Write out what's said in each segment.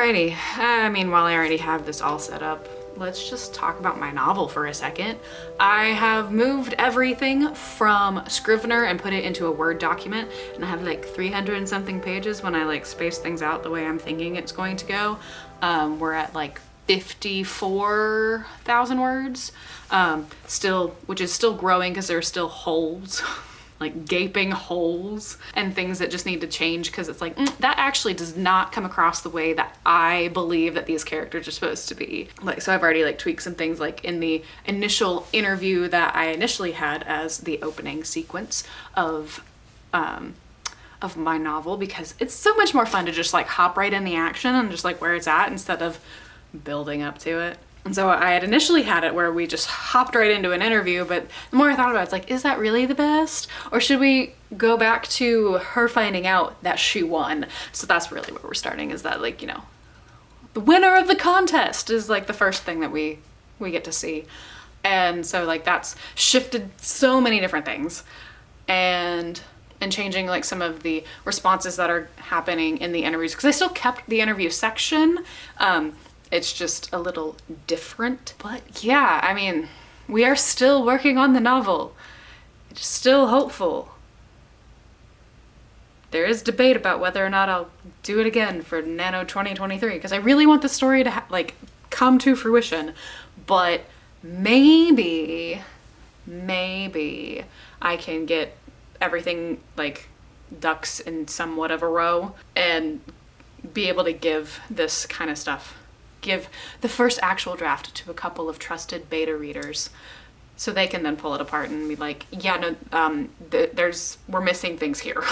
Alrighty, I mean, while I already have this all set up, let's just talk about my novel for a second. I have moved everything from Scrivener and put it into a Word document, and I have like 300 and something pages when I like space things out the way I'm thinking it's going to go. We're at like 54,000 words, which is still growing because there are still holes. Like gaping holes and things that just need to change because it's like that actually does not come across the way that I believe that these characters are supposed to be. Like, so I've already like tweaked some things like in the initial interview that I initially had as the opening sequence of my novel, because it's so much more fun to just like hop right in the action and just like where it's at instead of building up to it. And so I had initially had it where we just hopped right into an interview, but the more I thought about it, it's like, is that really the best? Or should we go back to her finding out that she won? So that's really where we're starting, is that like, you know, the winner of the contest is like the first thing that we get to see. And so like that's shifted so many different things and changing like some of the responses that are happening in the interviews, because I still kept the interview section. It's just a little different, but yeah, I mean, we are still working on the novel. It's still hopeful. There is debate about whether or not I'll do it again for NaNo21-23, because I really want the story to like come to fruition, but maybe I can get everything like ducks in somewhat of a row and be able to give this kind of stuff, give the first actual draft to a couple of trusted beta readers so they can then pull it apart and be like, yeah, no, we're missing things here.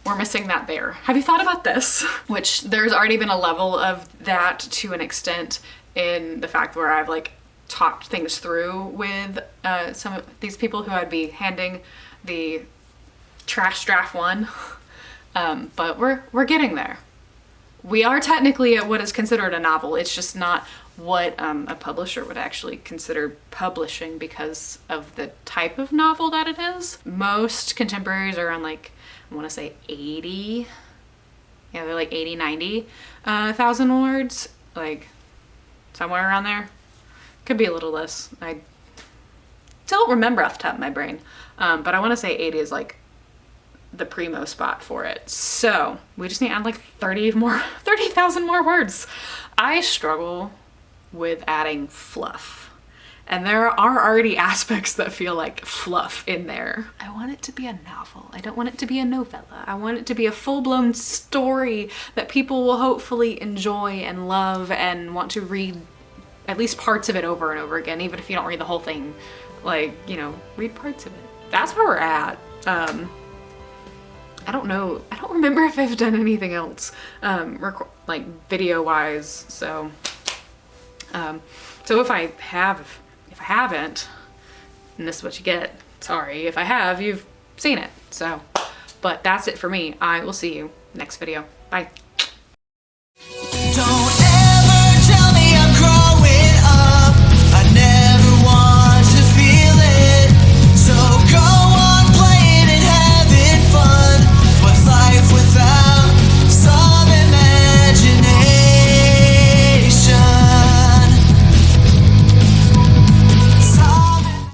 We're missing that there. Have you thought about this? Which there's already been a level of that to an extent in the fact where I've like talked things through with some of these people who I'd be handing the trash draft one. But we're getting there. We are technically at what is considered a novel. It's just not what a publisher would actually consider publishing because of the type of novel that it is. Most contemporaries are on like, I want to say 80. Yeah, they're like 80, 90,000 words, like somewhere around there. Could be a little less. I don't remember off the top of my brain, but I want to say 80 is like the primo spot for it. So we just need to add like 30,000 more words. I struggle with adding fluff, and there are already aspects that feel like fluff in there. I want it to be a novel. I don't want it to be a novella. I want it to be a full-blown story that people will hopefully enjoy and love and want to read at least parts of it over and over again, even if you don't read the whole thing. Like, you know, read parts of it. That's where we're at. I don't know. I don't remember if I've done anything else, like video-wise. So if I haven't, and this is what you get. Sorry. If I have, you've seen it. So, but that's it for me. I will see you next video. Bye. Don't